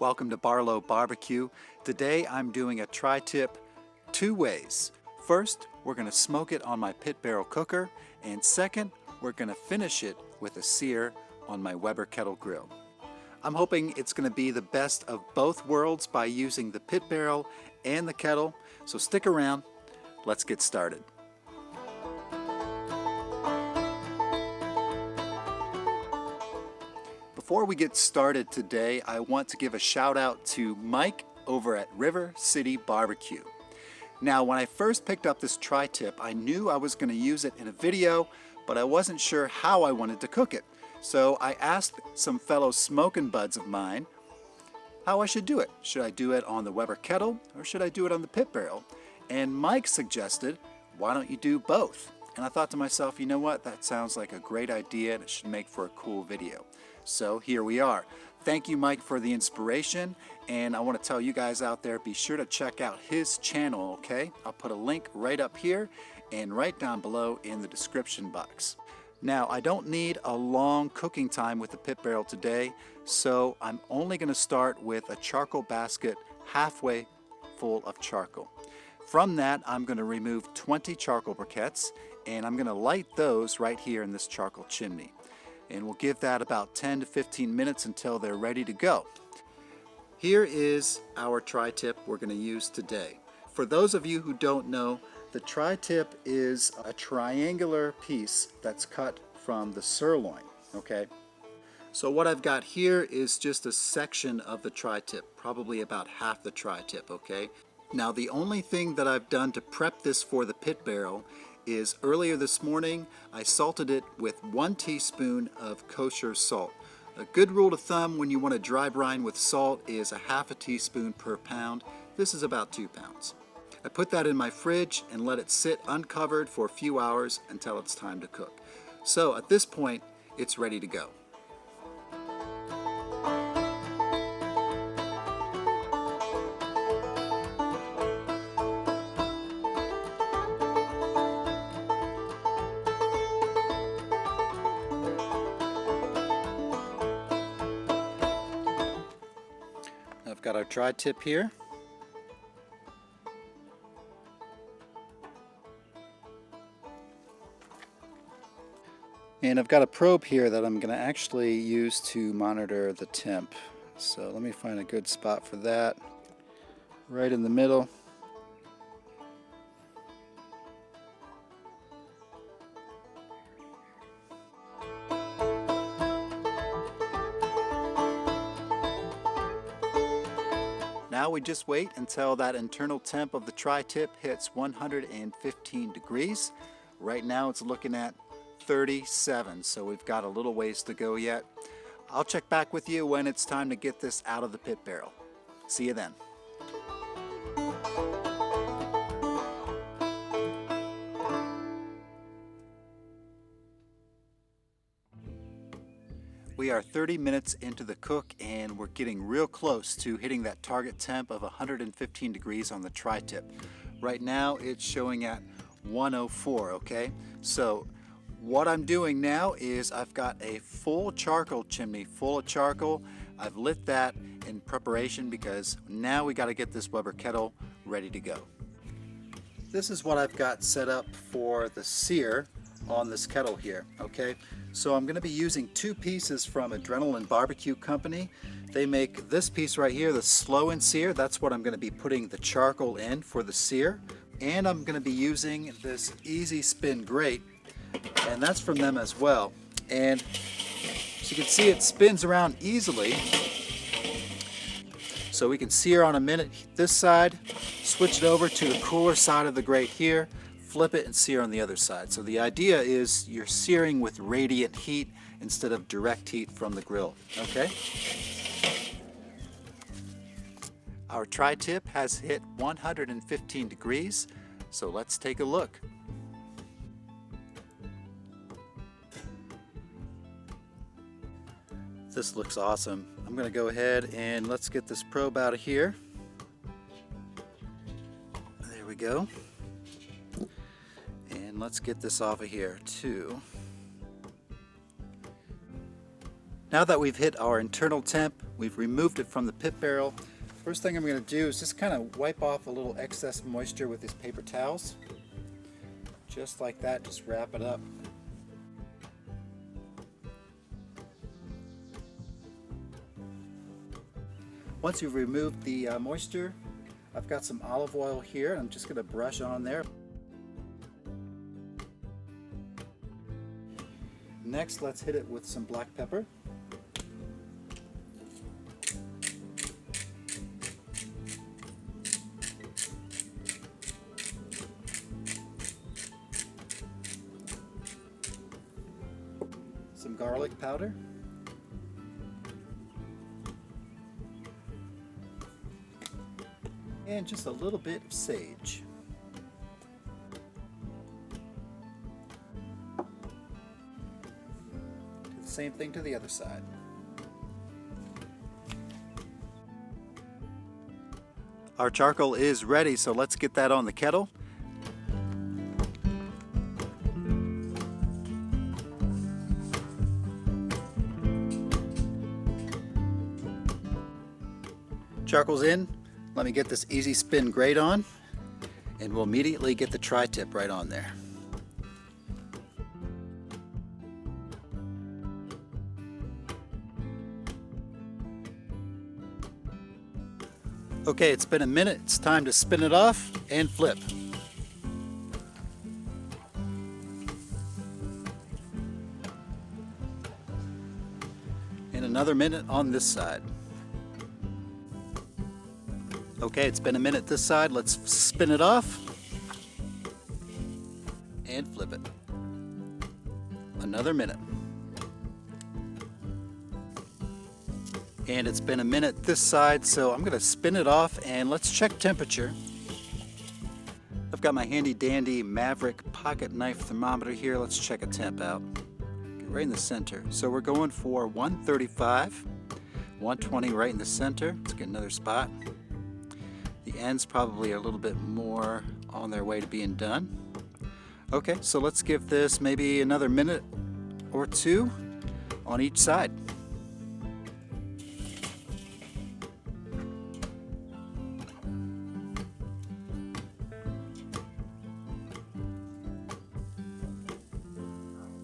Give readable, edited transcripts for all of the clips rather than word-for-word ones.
Welcome to Barlow BBQ. Today I'm doing a tri-tip two ways. First, we're going to smoke it on my pit barrel cooker, and second, we're going to finish it with a sear on my Weber Kettle Grill. I'm hoping it's going to be the best of both worlds by using the pit barrel and the kettle, so stick around. Let's get started. Before we get started today, I want to give a shout out to Mike over at River City Barbecue. Now, when I first picked up this tri-tip, I knew I was going to use it in a video, but I wasn't sure how I wanted to cook it. So I asked some fellow smoking buds of mine how I should do it. Should I do it on the Weber kettle or should I do it on the pit barrel? And Mike suggested, why don't you do both? And I thought to myself, you know what, that sounds like a great idea and it should make for a cool video. So here we are. Thank you, Mike, for the inspiration, and I want to tell you guys out there, be sure to check out his channel, okay? I'll put a link right up here and right down below in the description box. Now, I don't need a long cooking time with the pit barrel today, so I'm only going to start with a charcoal basket halfway full of charcoal. From that, I'm going to remove 20 charcoal briquettes, and I'm going to light those right here in this charcoal chimney. And we'll give that about 10 to 15 minutes until they're ready to go. Here is our tri-tip we're going to use today. For those of you who don't know, the tri-tip is a triangular piece that's cut from the sirloin, okay? So what I've got here is just a section of the tri-tip, probably about half the tri-tip, okay? Now, the only thing that I've done to prep this for the pit barrel is earlier this morning I salted it with 1 teaspoon of kosher salt. A good rule of thumb when you want to dry brine with salt is a half a teaspoon per pound. This is about 2 pounds. I put that in my fridge and let it sit uncovered for a few hours until it's time to cook. So at this point, it's ready to go. I've got our tri-tip here. And I've got a probe here that I'm going to actually use to monitor the temp. So let me find a good spot for that. Right in the middle. Now we just wait until that internal temp of the tri-tip hits 115 degrees. Right now it's looking at 37, so we've got a little ways to go yet. I'll check back with you when it's time to get this out of the pit barrel. See you then. We are 30 minutes into the cook and we're getting real close to hitting that target temp of 115 degrees on the tri-tip. Right now it's showing at 104, okay? So what I'm doing now is I've got a full charcoal chimney full of charcoal. I've lit that in preparation because now we got to get this Weber kettle ready to go. This is what I've got set up for the sear on this kettle here, okay? So I'm going to be using 2 pieces from Adrenaline Barbecue Company. They make this piece right here, the Slow N Sear. That's what I'm going to be putting the charcoal in for the sear. And I'm going to be using this Easy Spin grate, and that's from them as well. And as you can see, it spins around easily. So we can sear on a minute this side, switch it over to the cooler side of the grate here, flip it and sear on the other side. So the idea is you're searing with radiant heat instead of direct heat from the grill, okay? Our tri-tip has hit 115 degrees, so let's take a look. This looks awesome. I'm going to go ahead and let's get this probe out of here. There we go. And let's get this off of here too. Now that we've hit our internal temp, we've removed it from the pit barrel. First thing I'm going to do is just kind of wipe off a little excess moisture with these paper towels. Just like that, just wrap it up. Once you've removed the moisture, I've got some olive oil here. I'm just going to brush on there. Next, let's hit it with some black pepper. Some garlic powder. And just a little bit of sage. Do the same thing to the other side. Our charcoal is ready, so let's get that on the kettle. Charcoal's in. Let me get this easy spin grate on, and we'll immediately get the tri-tip right on there. Okay, it's been a minute. It's time to spin it off and flip. And another minute on this side. Okay, it's been a minute this side. Let's spin it off and flip it. Another minute. And it's been a minute this side, so I'm going to spin it off and let's check temperature. I've got my handy dandy Maverick pocket knife thermometer here. Let's check a temp out. Get right in the center. So we're going for 135, 120 right in the center. Let's get another spot. The ends probably a little bit more on their way to being done. Okay, so let's give this maybe another minute or two on each side.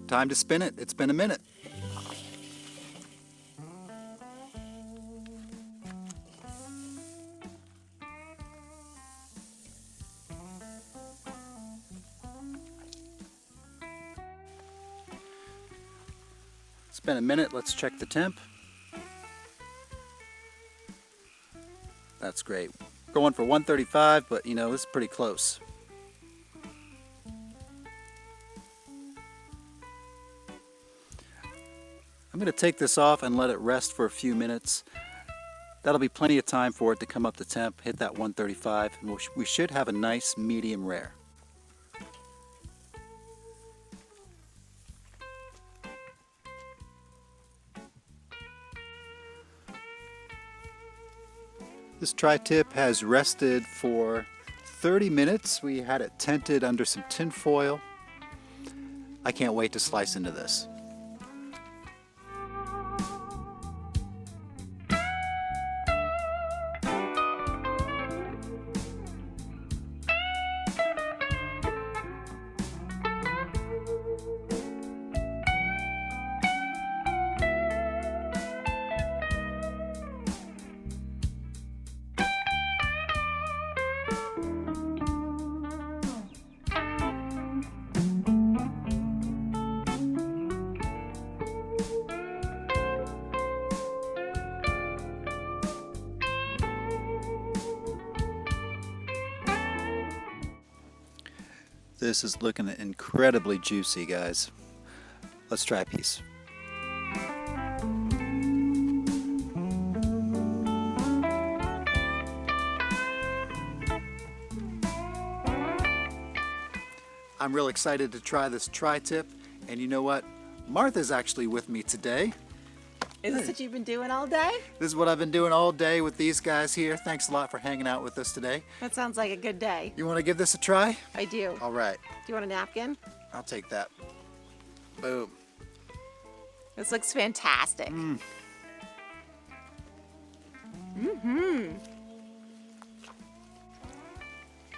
Time to spin it. It's been a minute. It's been a minute. Let's check the temp. That's great. Going for 135, but you know, this is pretty close. I'm going to take this off and let it rest for a few minutes. That'll be plenty of time for it to come up to temp, hit that 135, and we should have a nice medium rare. This tri-tip has rested for 30 minutes. We had it tented under some tin foil. I can't wait to slice into this. This is looking incredibly juicy, guys. Let's try a piece. I'm real excited to try this tri-tip, and you know what? Martha's actually with me today. Is this what you've been doing all day? This is what I've been doing all day with these guys here. Thanks a lot for hanging out with us today. That sounds like a good day. You want to give this a try? I do. All right. Do you want a napkin? I'll take that. Boom. This looks fantastic.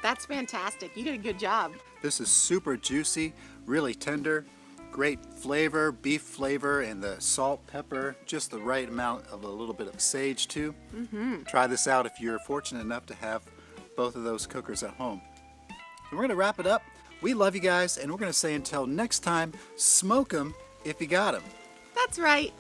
That's fantastic. You did a good job. This is super juicy, really tender, great flavor, beef flavor, and the salt, pepper, just the right amount of a little bit of sage too. Try this out if you're fortunate enough to have both of those cookers at home. And we're gonna wrap it up. We love you guys, and we're gonna say until next time, smoke 'em if you got 'em. That's right.